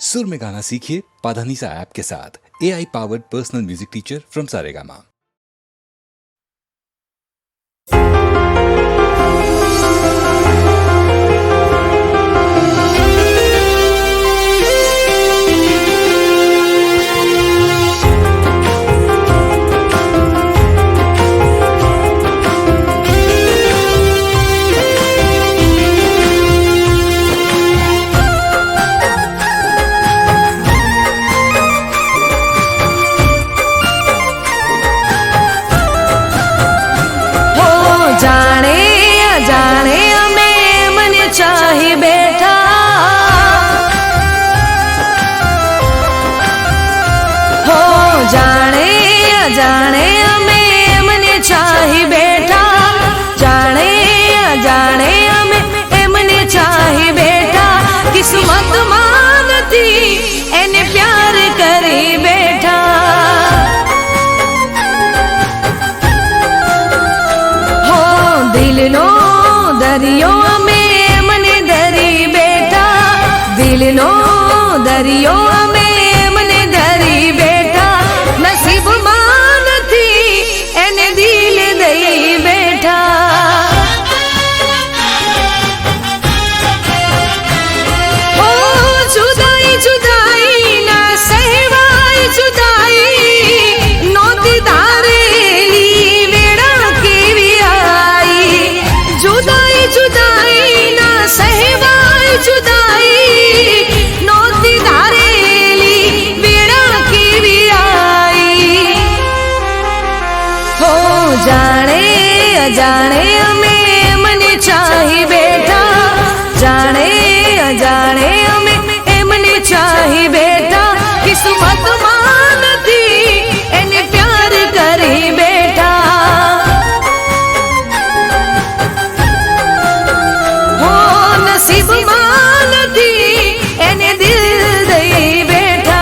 सुर में गाना सीखिए पाधानीसा ऐप के साथ। AI powered personal music teacher from Saregama. जाने हमें मने चाही बैठा, जाने जाने हमें मने चाही बैठा। किस्मत मानती एने प्यार करी बैठा। हो दिल नो दरियो में मने दरी बैठा, दिल नो दरियो में मने दरी बैठा। नसीब जाने हमें मने चाही बैठा, जाने जाने हमें मने चाही बैठा। किस्मत मानती एने प्यार करी बैठा। हो नसीब मानती एने दिल दई बैठा।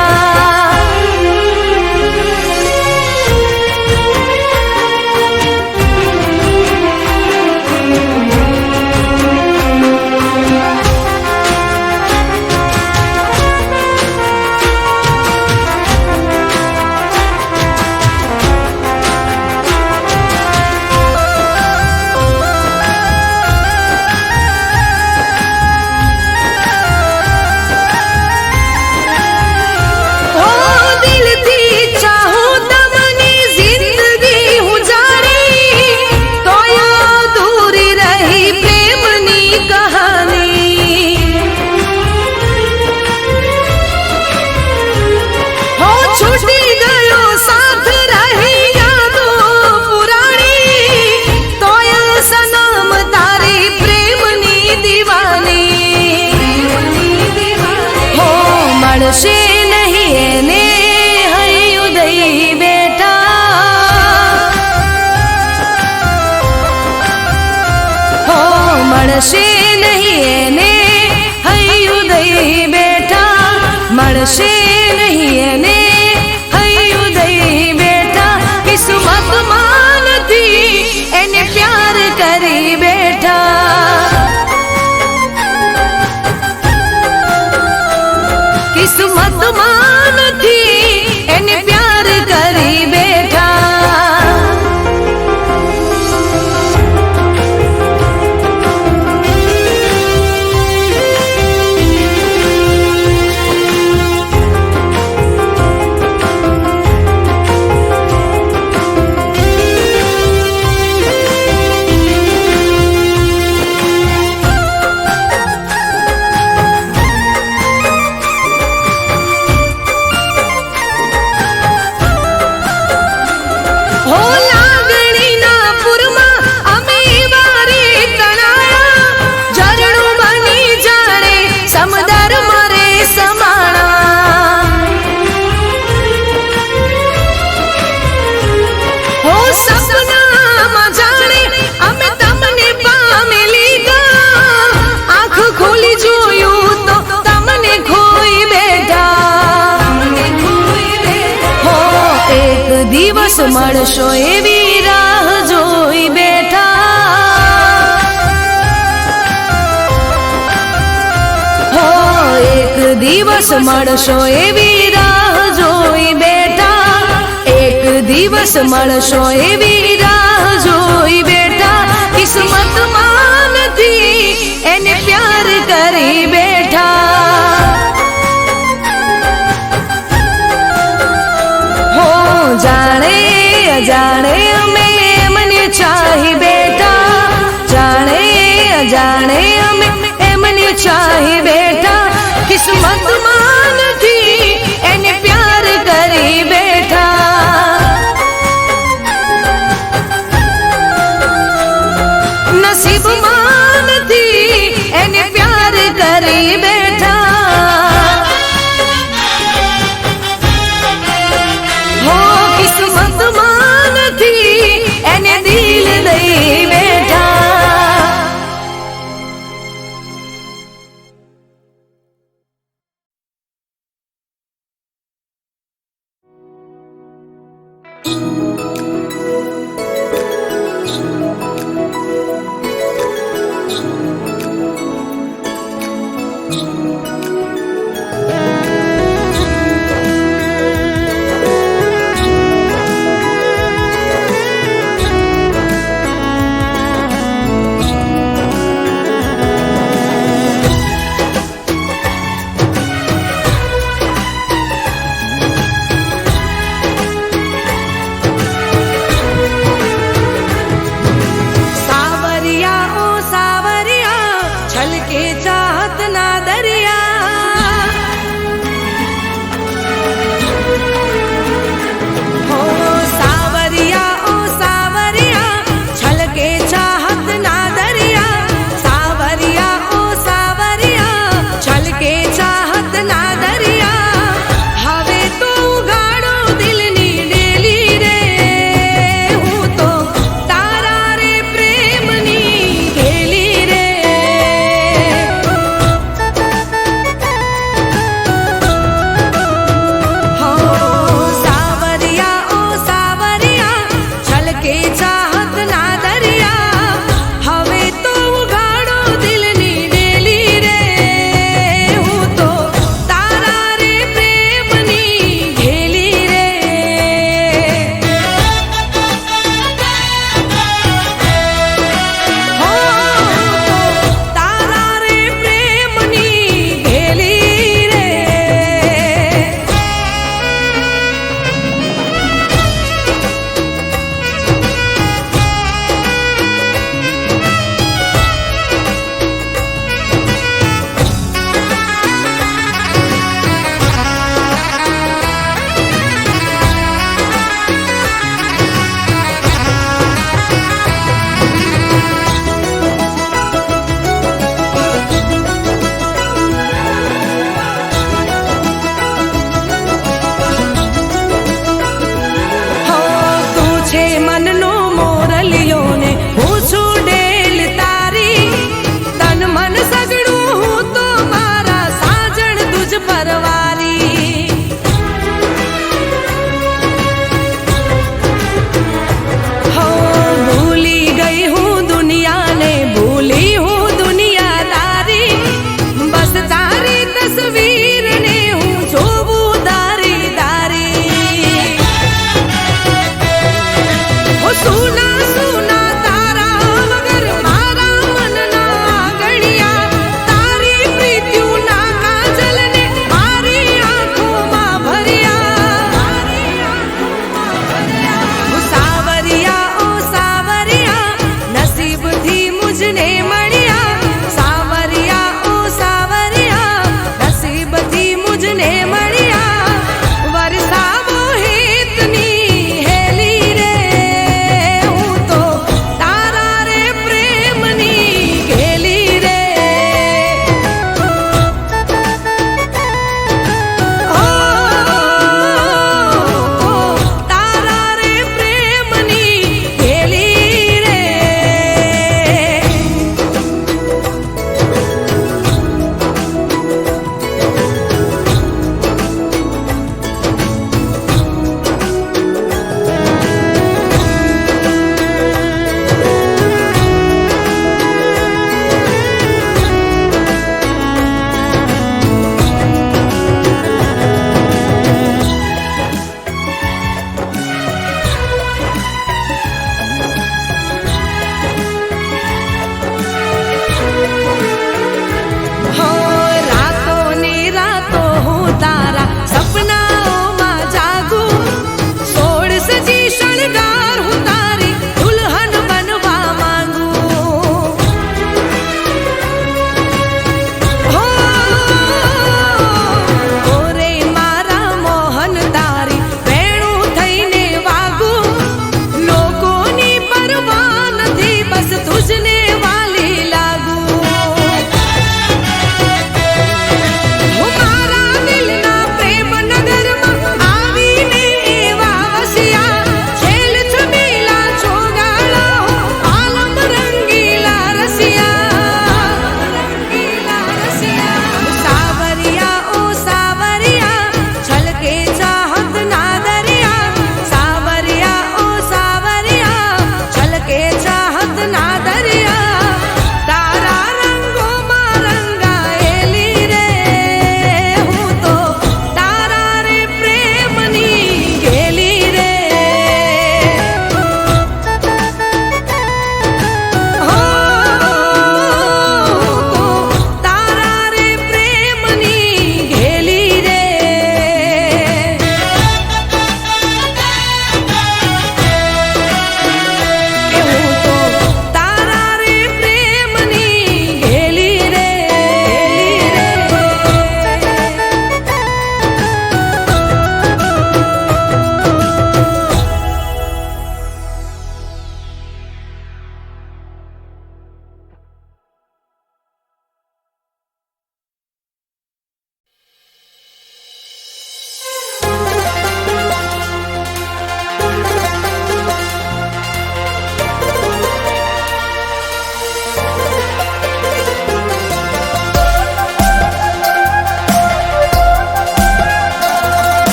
मणसे नहीं एने हई उदई बेटा, हो मणसे नहीं एने हई उदई बेटा, मणसे नहीं एने हई उदई बेटा। किस्मत मानती एने प्यार करी बैठा। किस्मत मानती एने प्यार करी बैठा। દિવસ મળશો એવી રાહ જોઈ બેઠા। हो एक દિવસ દિવસ મળશો એવી રાહ જોઈ બેઠા એક દિવસ મળશો એવી રાહ જોઈ બેઠા કિસ્મતમાં નથી એને પ્યાર કરી બેઠા હો જાણે અજાણે અમે એમને ચાહી બેઠા જાણે અજાણે અમે એમને ચાહી બેઠા કિસ્મતમાં નથી એને પ્યાર કરી બેઠા નસીબમાં નથી એને પ્યાર કરી બેઠા હો કિસ્મતમાં નથી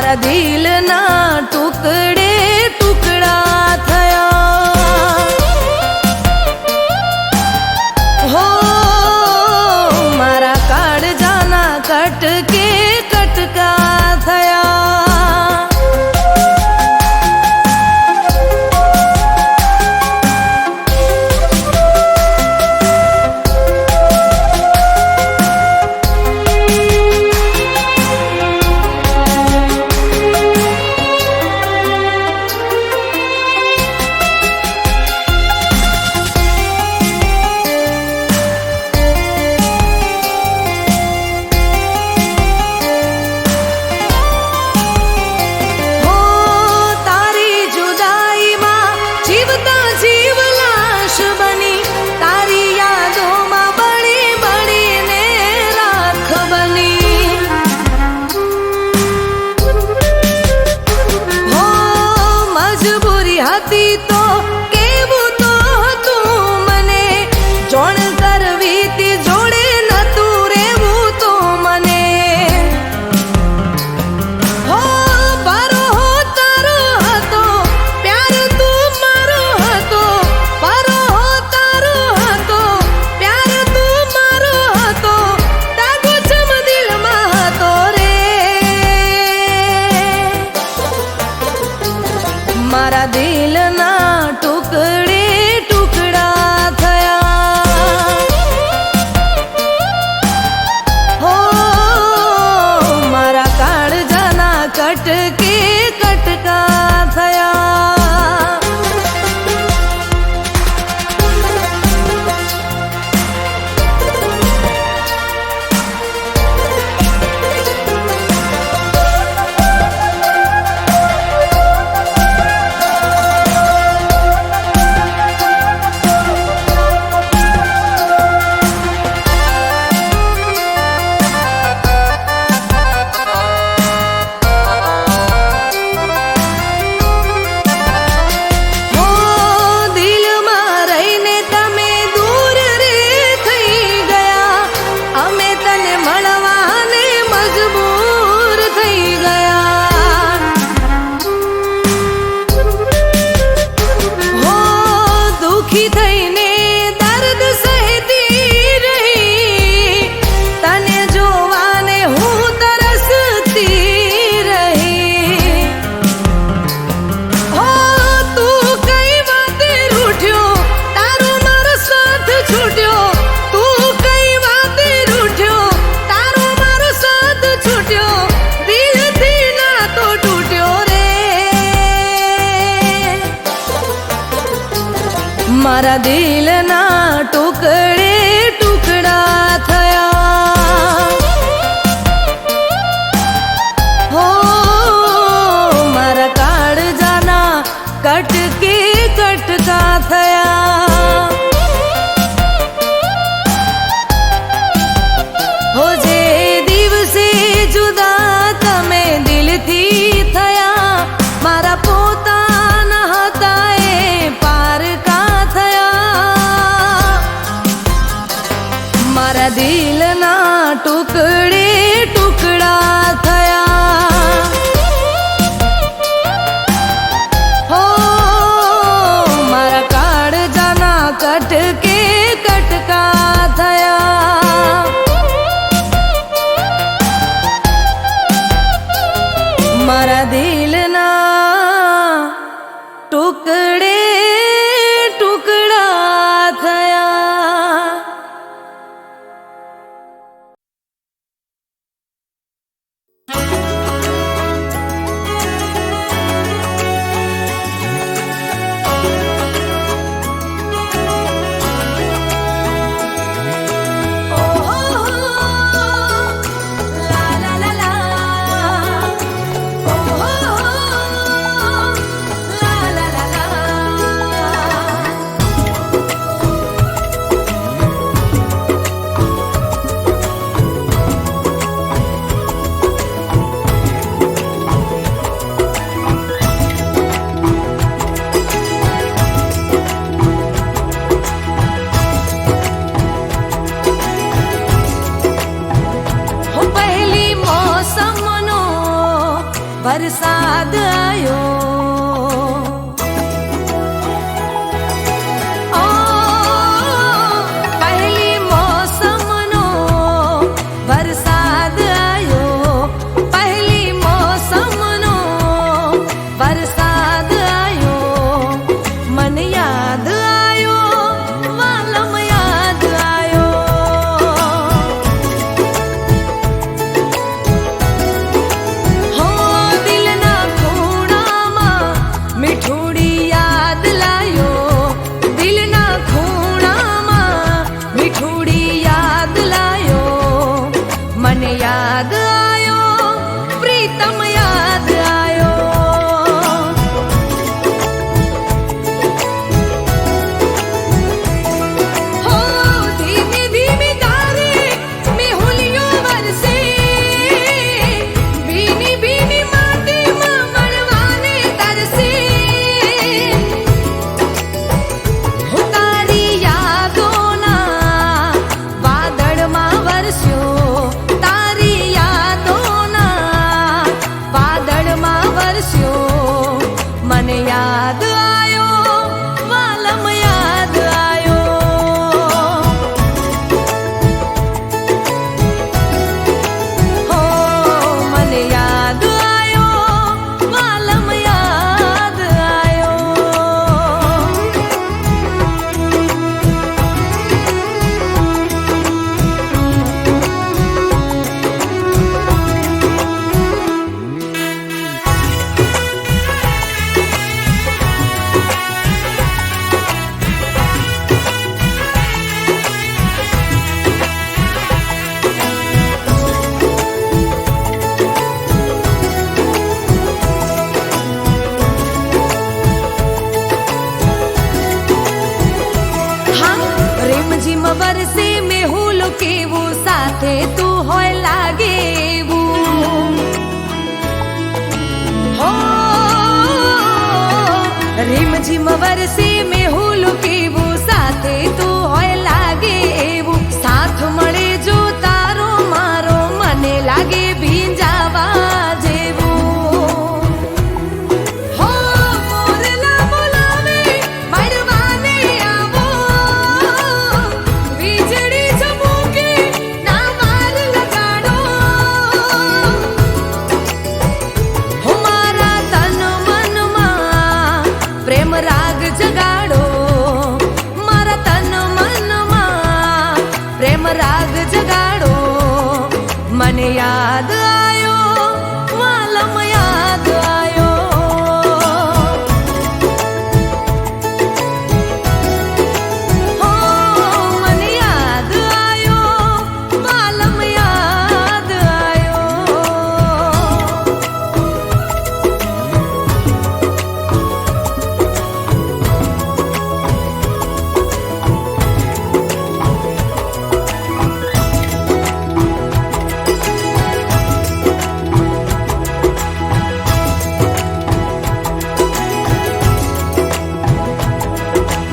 મારા દિલના ટુકડે ટુકડા થયા હો મારા કાળજાના કટકે કટકા થયા હતી તો કેવું તો હતું મને જોણ કરવી તી જોડે નતું રેવું તો મને હો બારો હો તારો હતો પ્યાર તું મારો હતો બારો હો તારો હતો પ્યાર તું મારો હતો દાગો ચમ દિલમાં હતો રે મારા દિલના ટુકડે ટુકડા થયા હો મારા કાળજાના કટકે કટકા થયા થઈને દર્દ સહેતી રહી તને જોવાને હું તરસતી રહી હો તું કઈ વાતે રૂઠ્યો તારો મારો સાથ છૂટ્યો તું કઈ વાતે રૂઠ્યો તારો મારો સાથ છૂટ્યો દિલથી ના તો તૂટ્યો રે મારા દિલના ટુકડે ટુકડા થયા હો મારા કાળજાના કટકે કટકા થયા હો જે દિવસે જુદા તમે દિલથી થયા મારા પોતાના હતા એ પારકા મારા દિલના ટુકડે ટુકડા થયા હો મારા કાળજાના કટકે કટકા થયા મારા દિલના ટુકડે ટુકડા થયા વરસાદ આયો પહેલી મોસમનો વરસાદ આયો પહેલી મોસમનો વરસાદ આયો મન યાદ આયો વાલમ યાદ આયો હો દિલના ખૂણામાં મીઠુડી યાદ લાયો દિલના ખૂણામાં મીઠુડી યાદ લાયો મને યાદ આયો પ્રીતમ યાદ આયો હો ધીમી ધીમી તારે મેહુલિયો વરસે ભીની ભીની માટીમાં મળવાને તરસે હું તારી યાદોના વાદળમાં વરસ્યો તારી યાદોના વાદળમાં વરસ્યો મને યાદ આયો વાલમ યાદ આયો હો મને યાદ આયો વાલમ યાદ આયો હા રીમઝીમ વરસે મેહુલ કેવું સાથે તું હોય લાગે એવું હો રીમઝીમ વરસે મેહુલ કેવું સાથે તું હોય લાગે એવું સાથ મળે જો તારો મારો મને લાગે ભીંજાવા જેવું હો મોરલા બોલાવે મળવાને આવો વીજળી ચમકે ના વાર લગાડો હો મારા તન મનમાં પ્રેમ રાગ જગાડો મારા તન મનમાં પ્રેમ રાગ જગાડો મને યાદ આયો વાલમ યાદ આયો હો મને યાદ આયો વાલમ યાદ આયો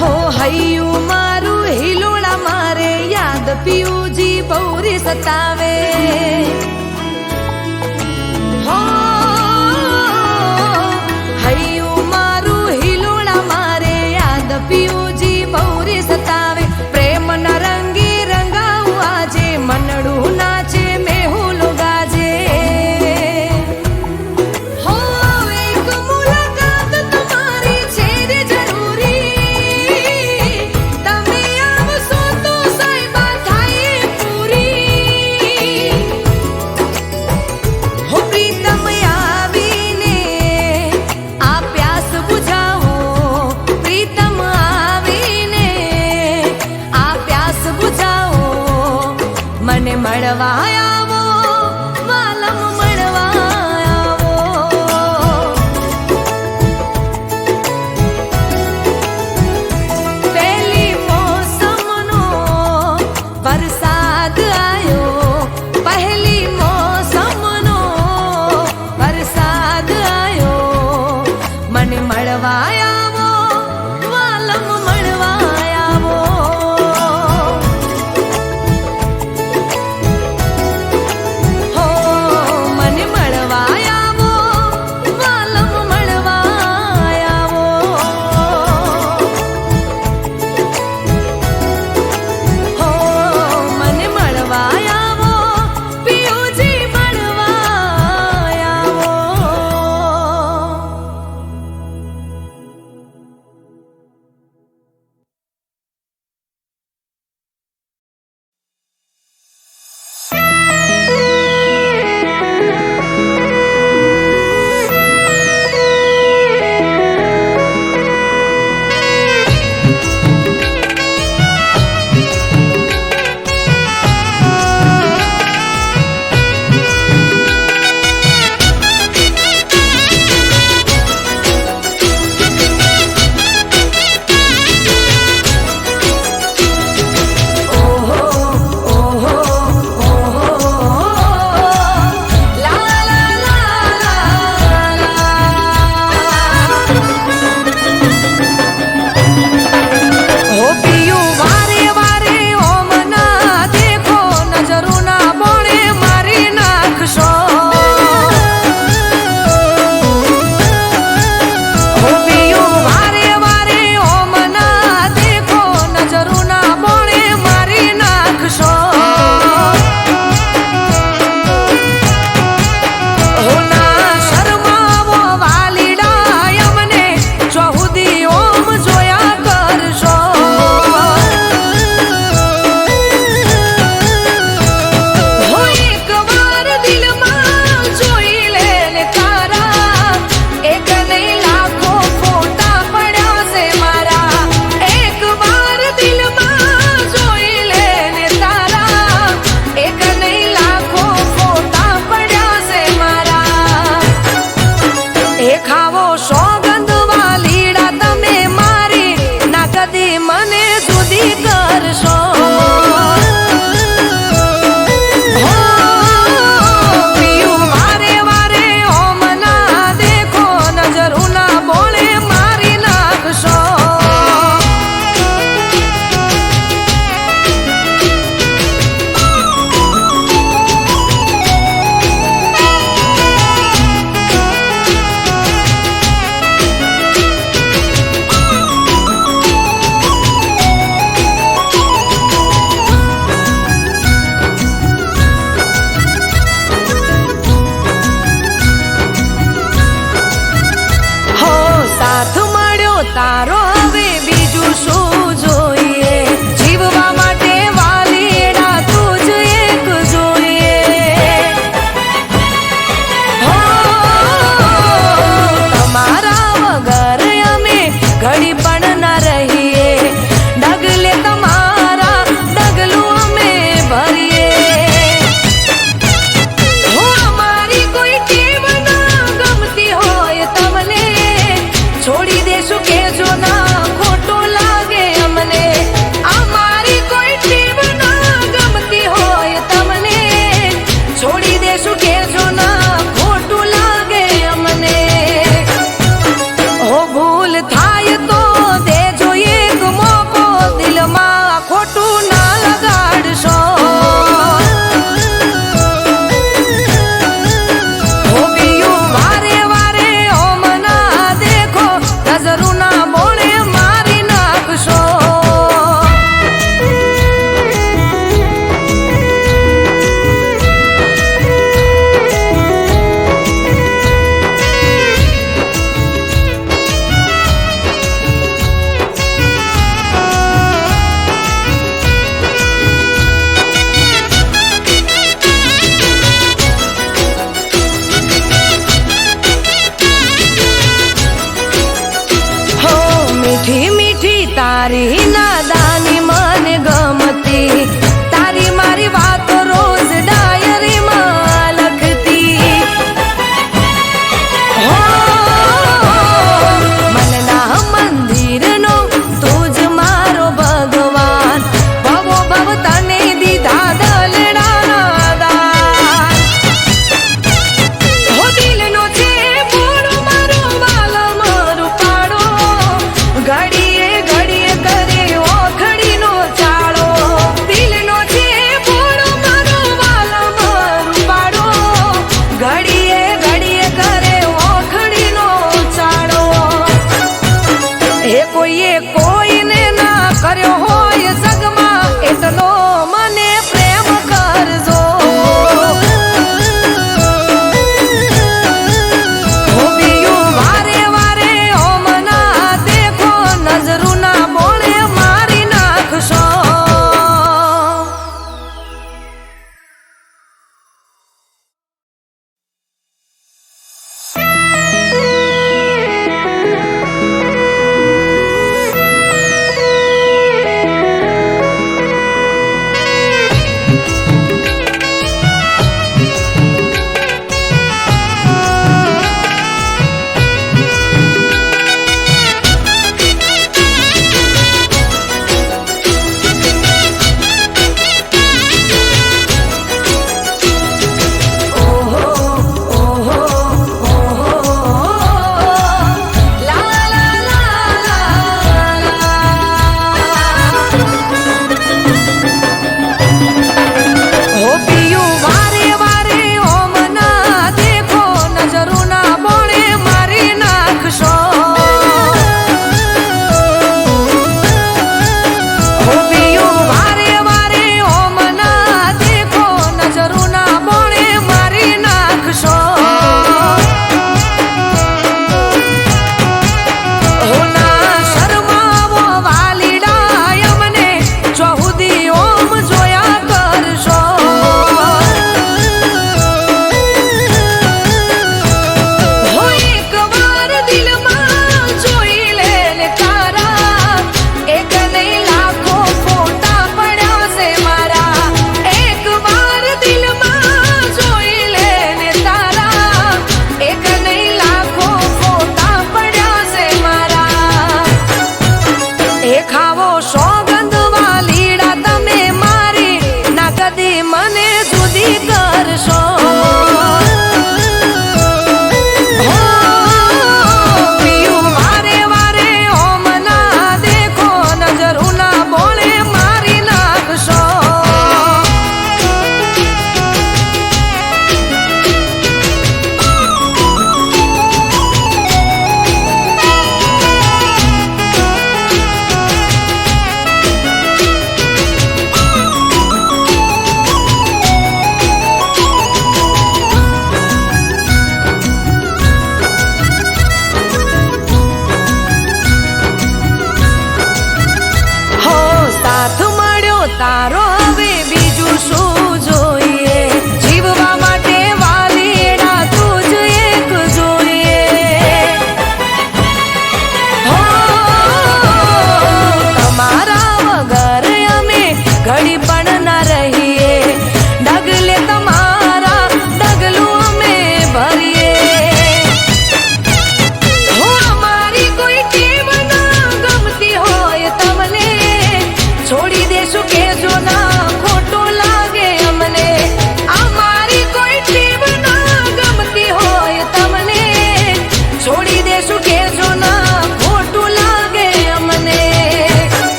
હો હૈયું મારું હિલોળા મારે યાદ પિયુજી બહુરી સતાવે હો હૈયું મારું હિલોળા મારે યાદ પિયુજી બહુરી સતાવે પ્રેમ ના રંગે રંગાવું આજે મનડું નાચે મેહુલ ગાજે હો એક મુલાકાત તમારી છે રે જરૂરી તમે આવશો તો સાહેબા થાય પૂરી તારો હવે બીજું શું જોઈએ જીવવા માટે વાલીડા તું જ એક જોઈએ હો તમારા વગર અમે ઘડી પણ ના રહીએ ડગલે તમારા ડગલું અમે ભરીએ હો અમારી કોઈ ટેવ ના ગમતી હોય તમને છોડી દેશું કે જો ના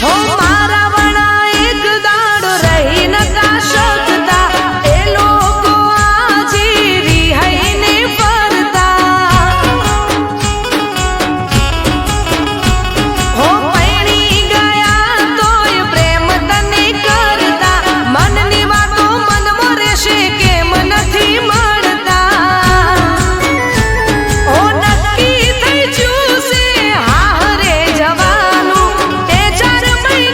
હો મારા વણા એક દાડો રહી નતા શકતા એ લોકો આજે રિહાઈને ફરતા હો પૈણી ગયા તોય પ્રેમ તને કરતા મનની વાતો મનમાં રહેશે કેમ નથી મળતા ઓ નક્કી થઈ જ્યું છે હારે જવાનું એ 4 મહિના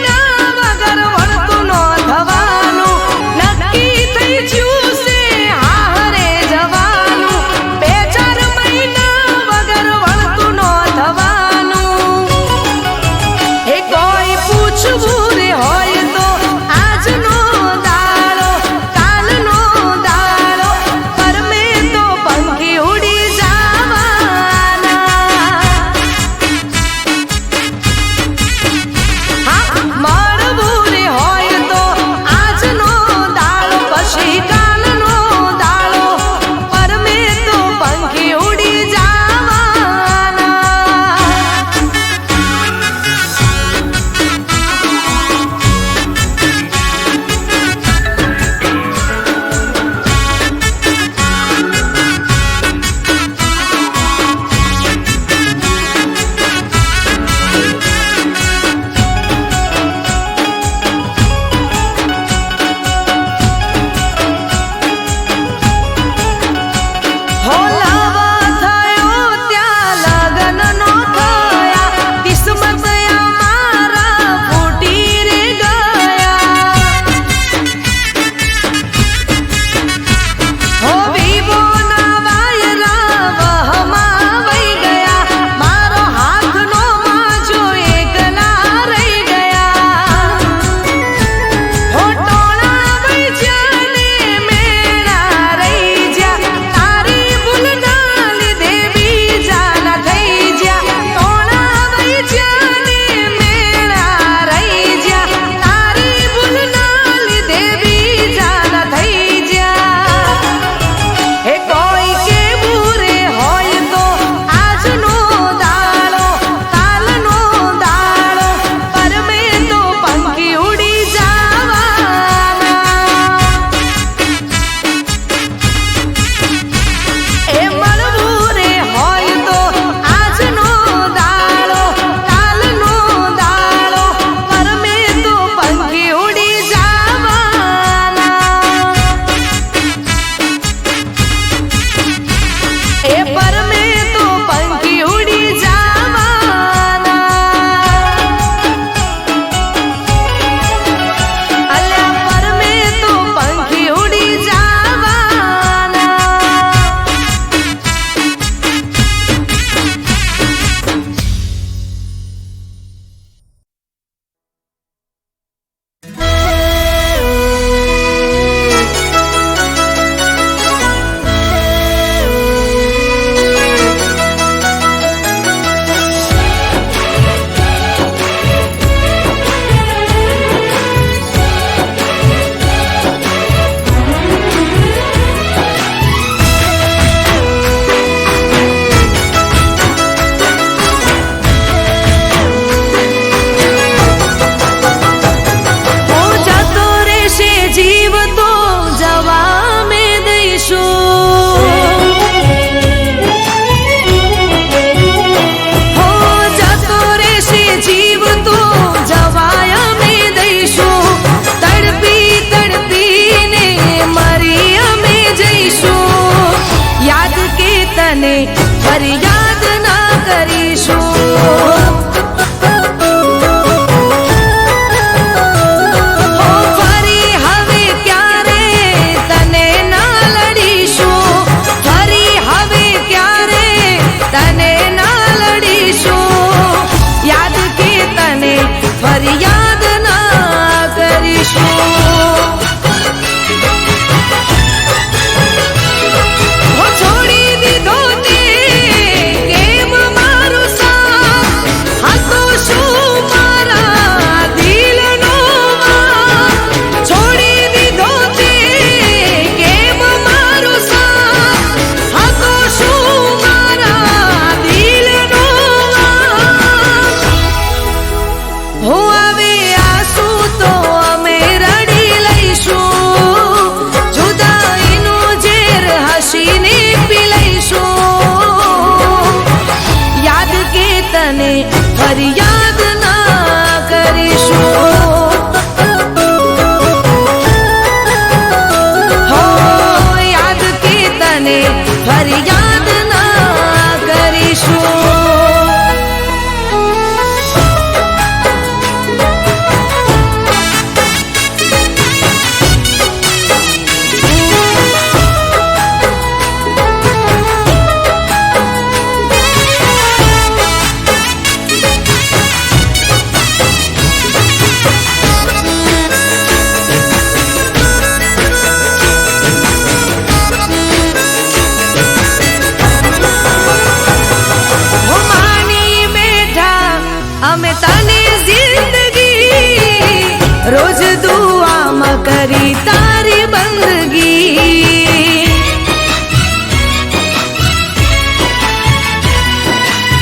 કરી તારી બંદગી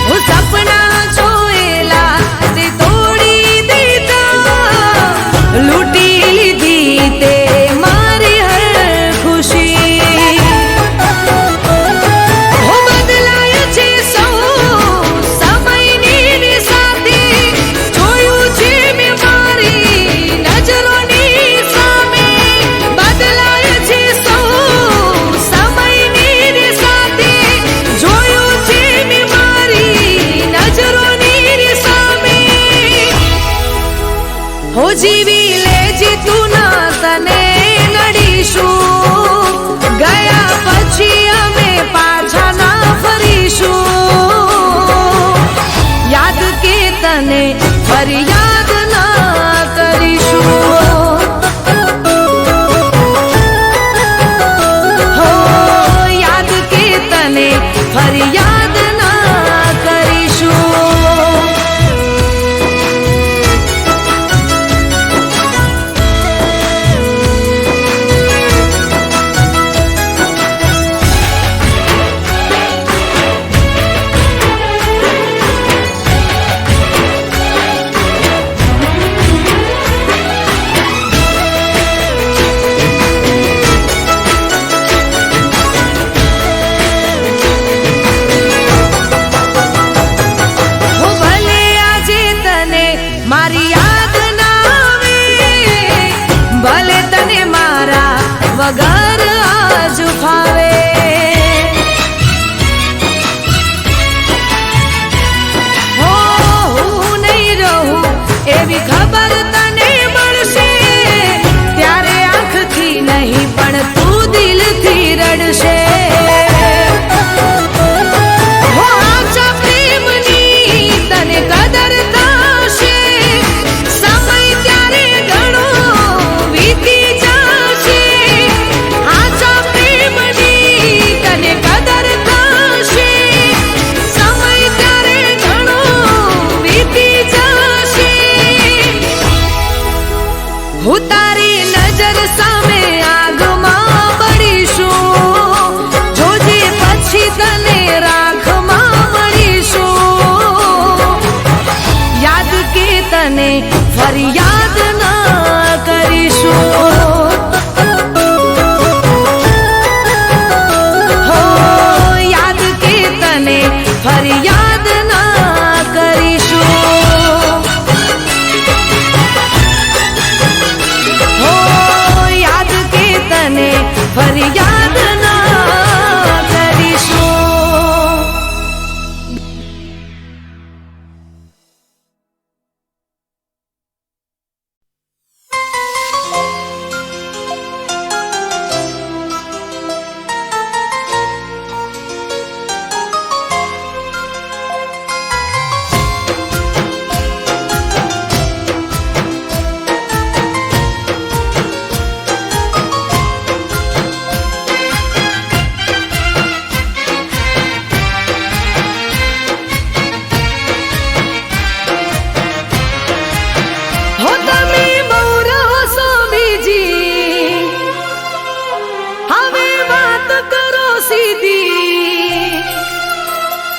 હું સપના જોયેલા તે તોડી દીધા લૂંટી લીધી તે મારી હર ખુશી હું બદલાય છે સૌ સમયની સાથે જોયું છે મેં મારી નજરોની સામે બદલાય છે સૌ સમયની સાથે જોયું છે મેં મારી નજરોની સામે હો જીવી લેજે તું ના તને નડીશું ગયા પછી અમે પાછા ના ફરીશું યાદ કે તને ફરિયાદ ના કરીશું હો યાદ કે તને ફરિયાદ ના કરીશું હું ભલે આજે તને મારી યાદ ના આવે ભલે તને મારા વગર આજ ફાવે હો હું નહીં રહું એવી ખબર તને મળશે ત્યારે આંખથી નહીં પણ તું દિલથી રડશે હો આછા પ્રેમની તને કદર થશે સમય ત્યારે ઘણો વીતી જશે આછા પ્રેમની તને કદર થશે સમય ત્યારે ઘણો વીતી જશે હું તારી નજર સામે આગમાં બળીશું જોજે પછી તને રાખમાં મળીશું યાદ કે તને ફરિયાદ ના કરીશું હો યાદ કે તને ફરિયાદ ના કરીશું હો યાદ કે તને ફરિયાદ ના કરીશું હો તમે બહુ રહો છો બીજી હવે વાત કરો સીધી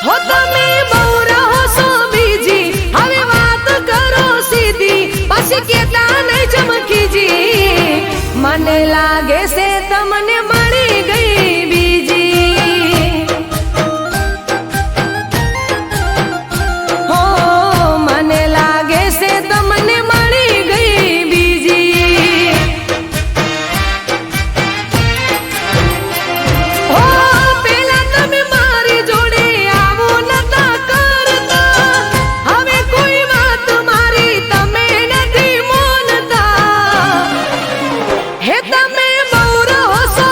હો તમે બહુ રહો છો બીજી હવે વાત કરો સીધી પછી કેટલા નહીં ચમકીજી મને લાગે છે તમને મળી ગઈ બીજી હો મને લાગે છે તમને મળી ગઈ બીજી હો પેલા તમે મારી જોડે આવો નતા કરતા હવે કોઈ વાત મારી તમે નથી માનતા હે તમે બહુ રહો છો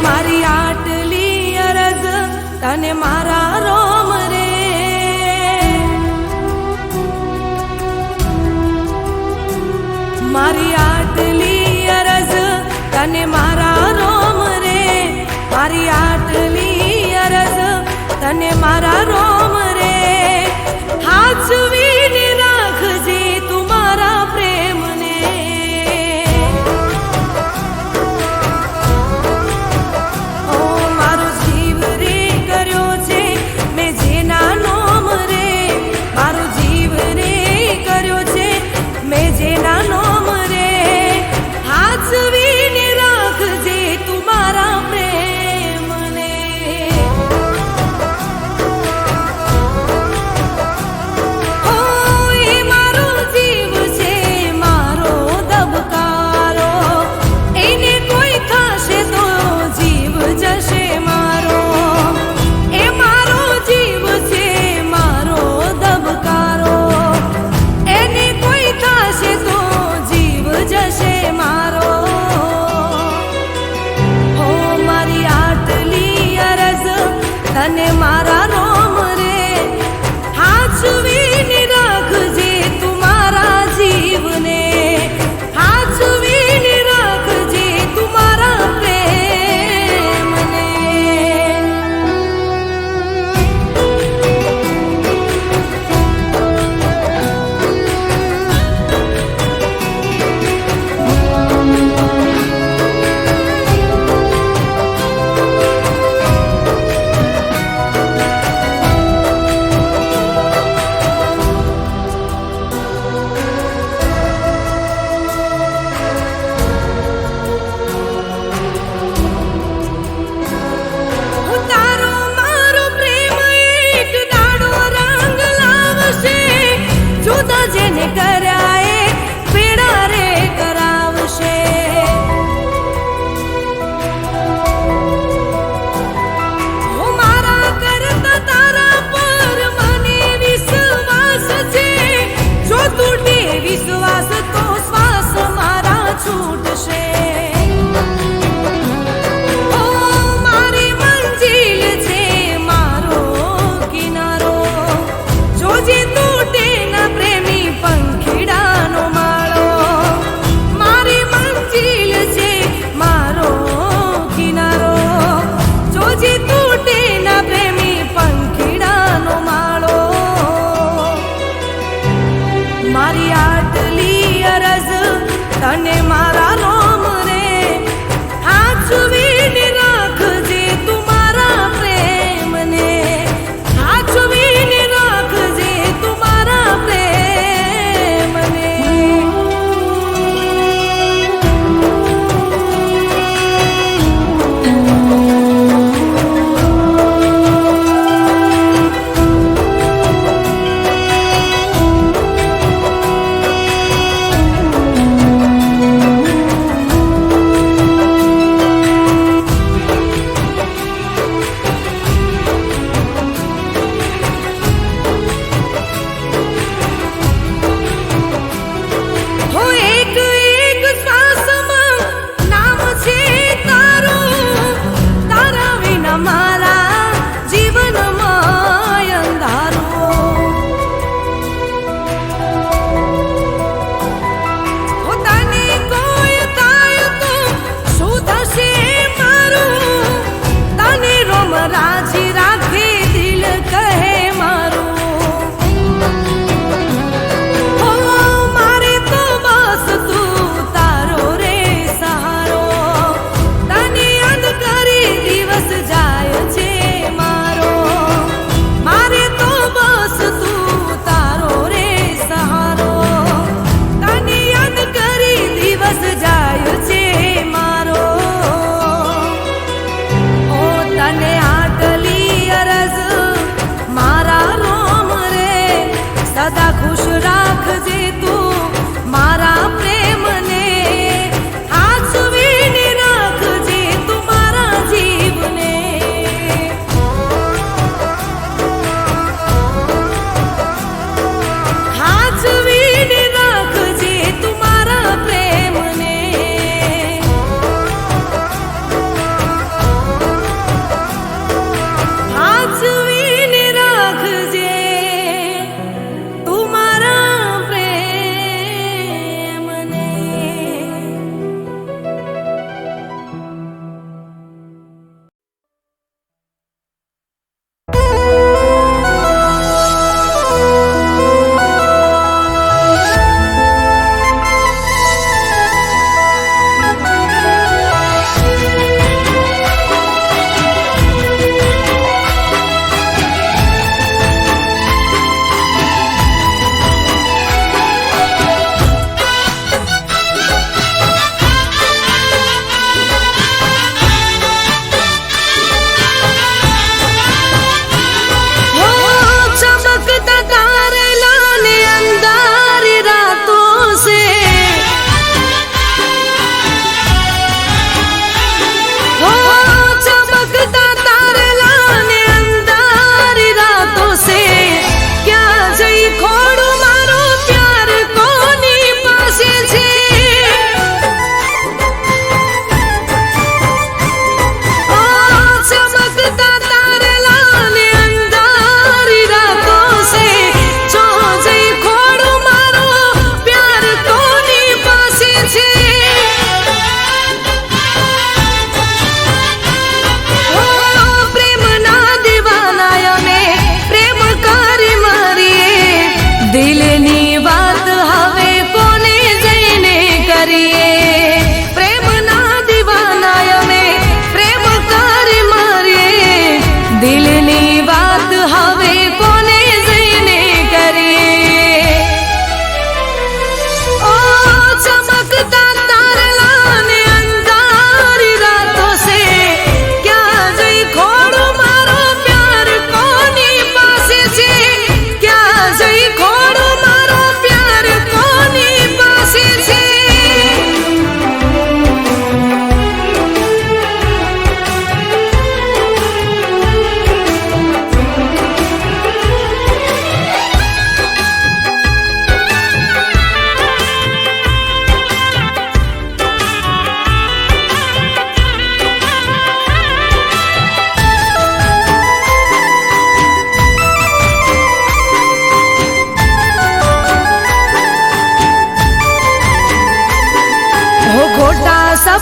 મારી આટલી અરજ તને મારા રોમ રે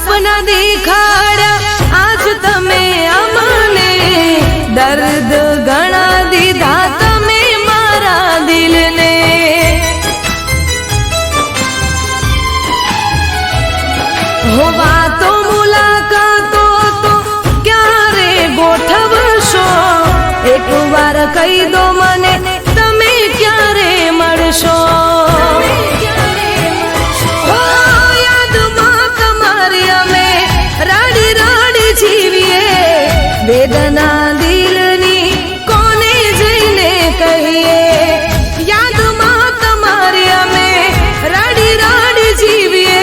સપના દેખાડ્યા આજ તમે અમને, દર્દ ઘણા દીધા તમે મારા દિલને. હો વાતો મુલાકાતો તો ક્યારે ગોઠવશો, એક વાર કહી દો મને તમે ક્યારે મળશો. હો યાદમાં તમારી અમે રાડી રાડી જીવીએ, વેદના દિલની કોને જઈને કહીએ. યાદમાં તમારી અમે રાડી રાડી જીવીએ,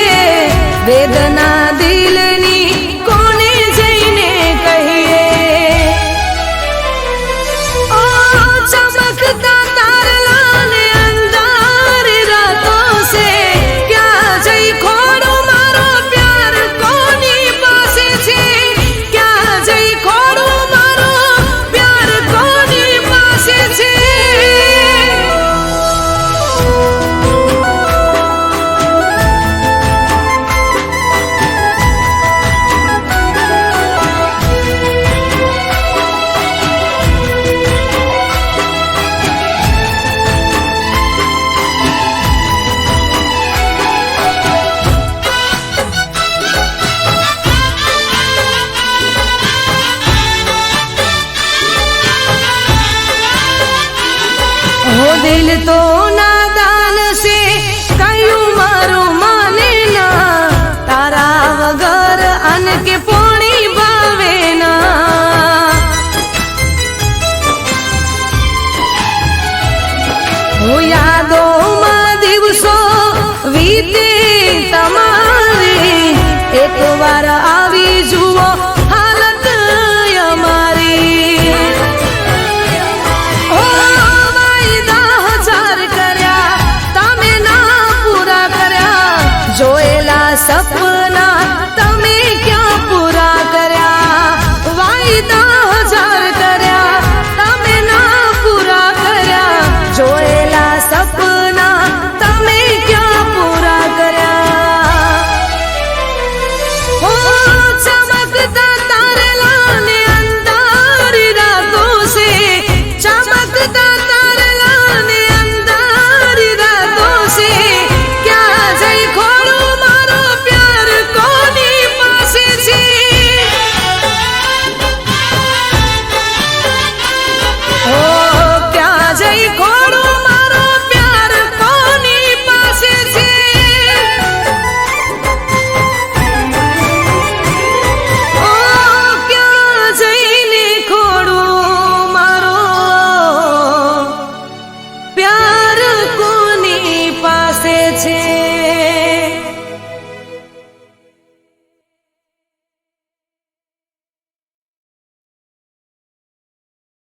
વેદના દિલની કોને જઈને કહીએ. ઓ ચમકતા તારલા ને અંધારી રાતો સે, ક્યાં જઈ ખોડું મારો પ્યાર કોની પાસે છે, ક્યાં જઈ ખોડું મારો પ્યાર કોની પાસે છે. हो दिल तो नादान से कयूं मारू माने ना, तारा वगर अन के पोणी भावे ना. हो यादो में दिवसो वीते तमारे, एक बार